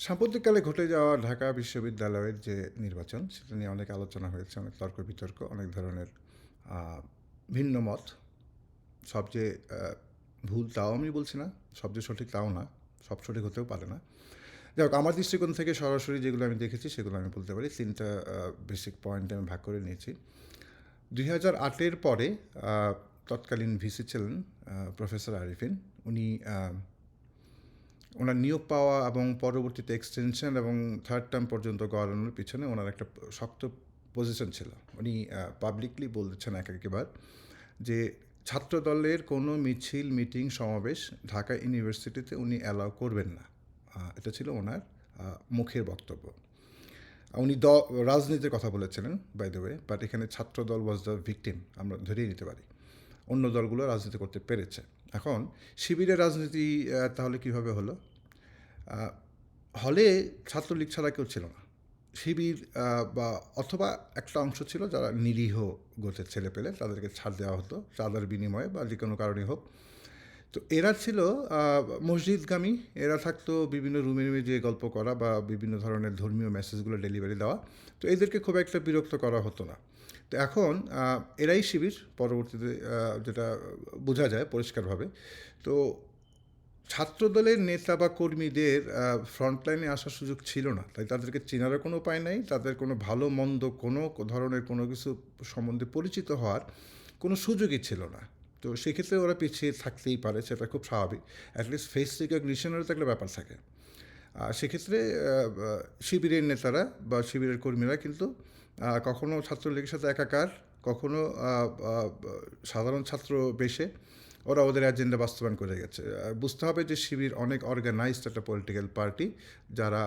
সাম্প্রতিককালে ঘটে যাওয়া ঢাকা বিশ্ববিদ্যালয়ের যে নির্বাচন সেটা নিয়ে অনেক আলোচনা হয়েছে, অনেক তর্ক বিতর্ক, অনেক ধরনের আহ, ভিন্ন মত। সবচেয়ে ভুল তাও আমি বলছি না, সবচেয়ে সঠিক তাও না, সব সঠিক হতেও পারে না। যাই হোক, আমার দৃষ্টিকোণ থেকে সরাসরি যেগুলো আমি দেখেছি সেগুলো আমি বলতে পারি। তিনটা বেসিক পয়েন্ট আমি ভাগ করে নিয়েছি। 2008-এর পরে তৎকালীন ভিসি ছিলেন প্রফেসর আরিফিন। উনি ওনার নিয়োগ পাওয়া এবং পরবর্তীতে এক্সটেনশন এবং থার্ড টার্ম পর্যন্ত গড়ানোর পিছনে ওনার একটা শক্ত পজিশন ছিল। উনি পাবলিকলি বলছেন একেবার যে ছাত্রদলের কোনো মিছিল, মিটিং, সমাবেশ ঢাকা ইউনিভার্সিটিতে উনি অ্যালাউ করবেন না। এটা ছিল ওনার মুখের বক্তব্য। উনি রাজনীতির কথা বলেছিলেন, বাই দ্য ওয়ে, বাট এখানে ছাত্রদল ওয়াজ দ্য ভিকটিম, আমরা ধরেই নিতে পারি। অন্য দলগুলো রাজনীতি করতে পেরেছে। এখন শিবিরের রাজনীতি তাহলে কীভাবে হলো? হলে ছাত্রলীগ ছাড়া কেউ ছিল না। শিবির বা অথবা একটা অংশ ছিল যারা নিরীহ গোছের ছেলে পেলে, তাদেরকে ছাড় দেওয়া হতো চাঁদার বিনিময়ে বা যে কোনো কারণে হোক। তো এরা ছিল মসজিদগামী। এরা থাকতো বিভিন্ন রুমে রুমে যে গল্প করা বা বিভিন্ন ধরনের ধর্মীয় মেসেজগুলো ডেলিভারি দেওয়া। তো এদেরকে খুব একটা বিরক্ত করা হতো না। তো এখন এরাই শিবির পরবর্তীতে, যেটা বোঝা যায় পরিষ্কারভাবে। তো ছাত্রদলের নেতা বা কর্মীদের ফ্রন্টলাইনে আসার সুযোগ ছিল না, তাই তাদেরকে চেনারও কোনো উপায় নাই। তাদের কোনো ভালো মন্দ কোনো ধরনের কোনো কিছু সম্বন্ধে পরিচিত হওয়ার কোনো সুযোগই ছিল না। তো সেক্ষেত্রে ওরা পিছিয়ে থাকতেই পারে, সেটা খুব স্বাভাবিক। অ্যাটলিস্ট ফেস রিকগনিশনেরও তো একটা ব্যাপার থাকে। সেক্ষেত্রে শিবিরের নেতারা বা শিবিরের কর্মীরা কিন্তু কখনও ছাত্রলীগের সাথে একাকার, কখনও সাধারণ ছাত্র বেশে ওরা ওদের এজেন্ডা বাস্তবায়ন করে গেছে। বুঝতে হবে যে শিবির অনেক অর্গানাইজড একটা পলিটিক্যাল পার্টি, যারা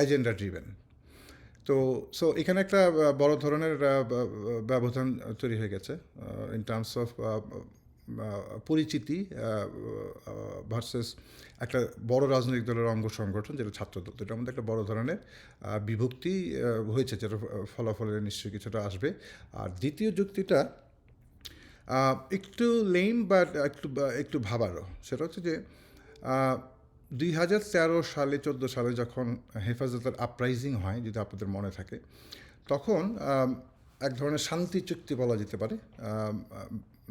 এজেন্ডা ড্রিভেন। তো এখানে একটা বড় ধরনের ব্যবধান তৈরি হয়ে গেছে ইন টার্মস অফ পরিচিতি ভার্সেস একটা বড় রাজনৈতিক দলের অঙ্গ সংগঠন যেটা ছাত্রদল। তো এটার মধ্যে একটা বড় ধরনের বিভক্তি হয়েছে, যেটা ফলাফলে নিশ্চয়ই কিছুটা আসবে। আর দ্বিতীয় যুক্তিটা একটু লেম বাট একটু ভাবারও। সেটা হচ্ছে যে 2013 সালে 14 সালে যখন হেফাজতের আপরাইজিং হয়, যদি আপনাদের মনে থাকে, তখন এক ধরনের শান্তি চুক্তি বলা যেতে পারে।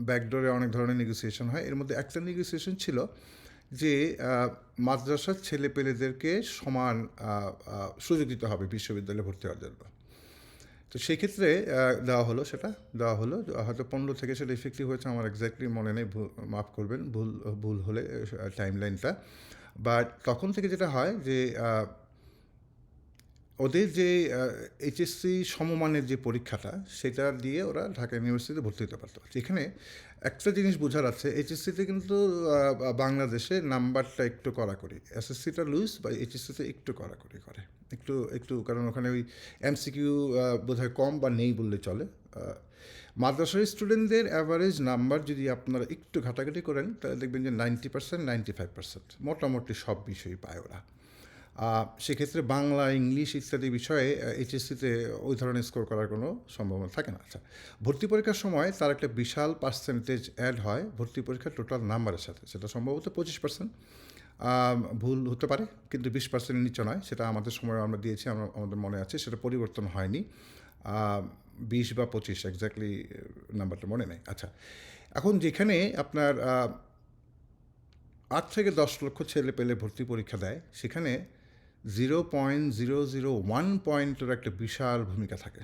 ব্যাকডোরে অনেক ধরনের নেগোসিয়েশন হয়। এর মধ্যে একটা নেগোসিয়েশন ছিল যে মাদ্রাসার ছেলেপেলেদেরকে সমান সুযোগ দিতে হবে বিশ্ববিদ্যালয়ে ভর্তি হওয়ার জন্য। তো সেই ক্ষেত্রে দেওয়া হলো হয়তো 15 থেকে সেটা ইফেক্টিভ হয়েছে, আমার এক্স্যাক্টলি মনে নেই, মাফ করবেন ভুল হলে টাইম লাইনটা। বাট তখন থেকে যেটা হয় যে ওদের যে এইচএসসি সমমানের যে পরীক্ষাটা, সেটা দিয়ে ওরা ঢাকা ইউনিভার্সিটিতে ভর্তি হতে পারতো। এখানে একটা জিনিস বোঝার আছে, এইচএসসিতে কিন্তু বাংলাদেশে নাম্বারটা একটু কড়াকড়ি, এসএসসিটা লুজ বা এইচএসসিতে একটু কড়াকড়ি করে, একটু কারণ ওখানে ওই এমসিকিউ বোধহয় কম বা নেই বললে চলে। মাদ্রাসার স্টুডেন্টদের অ্যাভারেজ নাম্বার যদি আপনারা একটু ঘাটাঘাটি করেন, তাহলে দেখবেন যে 90%, 95% মোটামুটি সব বিষয়ই পায় ওরা। সেক্ষেত্রে বাংলা, ইংলিশ ইত্যাদি বিষয়ে এইচএসসিতে ওই ধরনের স্কোর করার কোনো সম্ভাবনা থাকে না। আচ্ছা, ভর্তি পরীক্ষার সময় তার একটা বিশাল পার্সেন্টেজ অ্যাড হয় ভর্তি পরীক্ষার টোটাল নাম্বারের সাথে। সেটা সম্ভবত 25%, ভুল হতে পারে, কিন্তু 20%-এর নিচে নয়। সেটা আমাদের সময় আমরা দিয়েছি, আমাদের মনে আছে, সেটা পরিবর্তন হয়নি। 20 বা 25 এক্স্যাক্টলি নাম্বারটা মনে নেই। আচ্ছা, এখন যেখানে আপনার 8 থেকে 10 লক্ষ ছেলে পেলে ভর্তি পরীক্ষা দেয়, সেখানে 0.001 পয়েন্টের একটা বিশাল ভূমিকা থাকে।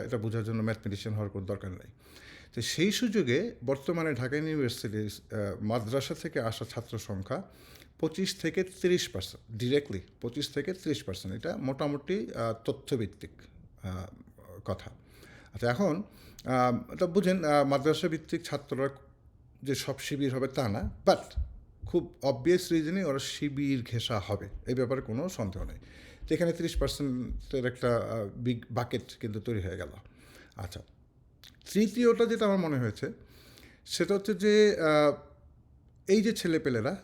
এটা বোঝার জন্য ম্যাথমেটিশিয়ান হওয়ার কোনো দরকার নেই। তো সেই সুযোগে বর্তমানে ঢাকা ইউনিভার্সিটির মাদ্রাসা থেকে আসা ছাত্র সংখ্যা 25 থেকে 30%, ডিরেক্টলি 25 থেকে 30%। এটা মোটামুটি তথ্যভিত্তিক কথা। আচ্ছা, এখন এটা বুঝেন, মাদ্রাসা ভিত্তিক ছাত্ররা যে সব শিবির হবে তা না, বাট খুব অবভিয়াস রিজনে ওরা শিবির ঘেঁষা হবে, এই ব্যাপারে কোনো সন্দেহ নেই। তো এখানে 30%-এর একটা বিগ বাকেট কিন্তু তৈরি হয়ে গেল। আচ্ছা, তৃতীয়টা যেটা আমার মনে হয়েছে সেটা হচ্ছে যে এই যে ছেলেপেলেরা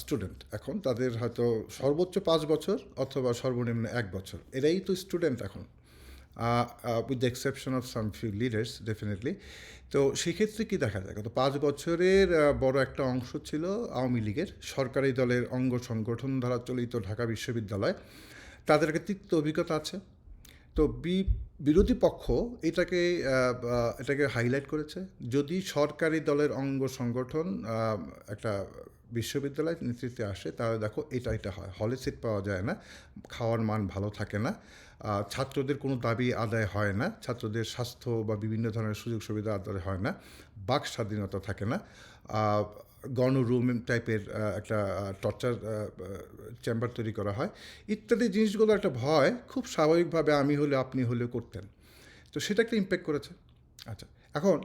স্টুডেন্ট, এখন তাদের হয়তো সর্বোচ্চ 5 বছর অথবা সর্বনিম্ন 1 বছর, এরাই তো স্টুডেন্ট এখন। With the exception of some few leaders definitely. তো সেক্ষেত্রে কি দেখা যায়, গত 5 বছরের বড় একটা অংশ ছিল আওয়ামী লীগের সরকারি দলের অঙ্গ সংগঠন দ্বারা চলিত ঢাকা বিশ্ববিদ্যালয়। তাদের একটা তিক্ত অভিজ্ঞতা আছে। তো বিরোধী পক্ষ এটাকে হাইলাইট করেছে, যদি সরকারি দলের অঙ্গ সংগঠন একটা বিশ্ববিদ্যালয় নেতৃত্বে আসে তাহলে দেখো এটা হয়, হলে সিট পাওয়া যায় না, খাওয়ার মান ভালো থাকে না, ছাত্রদের কোনো দাবি আদায় হয় না, ছাত্রদের স্বাস্থ্য বা বিভিন্ন ধরনের সুযোগ সুবিধা আদায় হয় না, বাক স্বাধীনতা থাকে না, গণরুম টাইপের একটা টর্চার চেম্বার তৈরি করা হয়, ইত্যাদি জিনিসগুলো একটা ভয় খুব স্বাভাবিকভাবে আমি হলে আপনি হলেও করতেন। তো সেটা একটা ইম্প্যাক্ট করেছে। আচ্ছা, এখন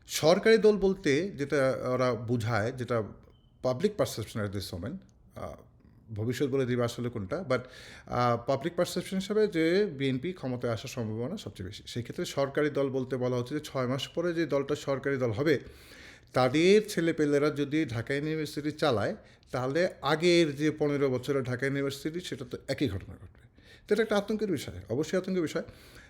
সরকারি দল বলতে যেটা ওরা বোঝায়, যেটা public perception at this moment, ভবিষ্যৎ বলে দিবে আসলে কোনটা, বাট পাবলিক পারসেপশন হিসাবে যে বিএনপি ক্ষমতায় আসার সম্ভাবনা সবচেয়ে বেশি। সেই ক্ষেত্রে সরকারি দল বলতে বলা হচ্ছে যে 6 মাস পরে যে দলটা সরকারি দল হবে তাদের ছেলেপেলেরা যদি ঢাকা ইউনিভার্সিটি চালায় তাহলে আগের যে 15 বছরের ঢাকা ইউনিভার্সিটি সেটা তো একই ঘটনা ঘটবে। তো এটা একটা আতঙ্কের বিষয়, অবশ্যই আতঙ্কের বিষয়।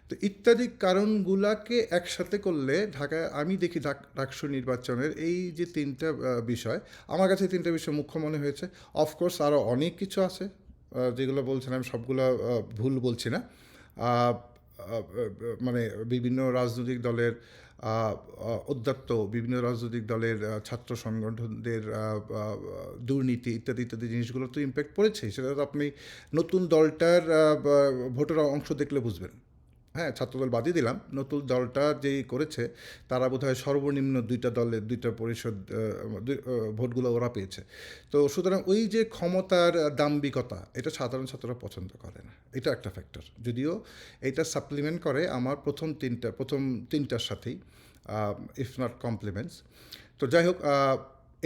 তো ইত্যাদি কারণগুলাকে একসাথে করলে ঢাকায় আমি দেখি ডাকসু নির্বাচনের এই যে 3টা বিষয়, আমার কাছে 3টা বিষয় মুখ্য মনে হয়েছে। অফকোর্স আরও অনেক কিছু আছে যেগুলো বলছেন, আমি সবগুলো ভুল বলছি না। মানে বিভিন্ন রাজনৈতিক দলের উদ্যত্ত, বিভিন্ন রাজনৈতিক দলের ছাত্র সংগঠনদের দুর্নীতি ইত্যাদি ইত্যাদি জিনিসগুলো তো ইম্প্যাক্ট পড়েছে, সেটা তো আপনি নতুন দলটার ভোটের অংশ দেখলে বুঝবেন। হ্যাঁ, ছাত্রদল বাদই দিলাম, নতুন দলটা যেই করেছে তারা বোধহয় সর্বনিম্ন 2টা দলের 2টা পরিষদ ভোটগুলো ওরা পেয়েছে। তো সুতরাং ওই যে ক্ষমতার দাম্ভিকতা, এটা সাধারণ ছাত্ররা পছন্দ করে না, এটা একটা ফ্যাক্টর। যদিও এটা সাপ্লিমেন্ট করে আমার প্রথম 3টার সাথেই, ইফ নট কমপ্লিমেন্টস। তো যাই হোক,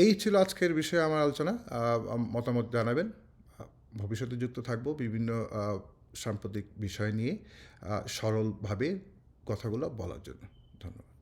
এই ছিল আজকের বিষয়ে আমার আলোচনা। মতামত জানাবেন। ভবিষ্যতে যুক্ত থাকবো বিভিন্ন সাম্প্রতিক বিষয় নিয়ে সরলভাবে কথাগুলো বলার জন্য। ধন্যবাদ।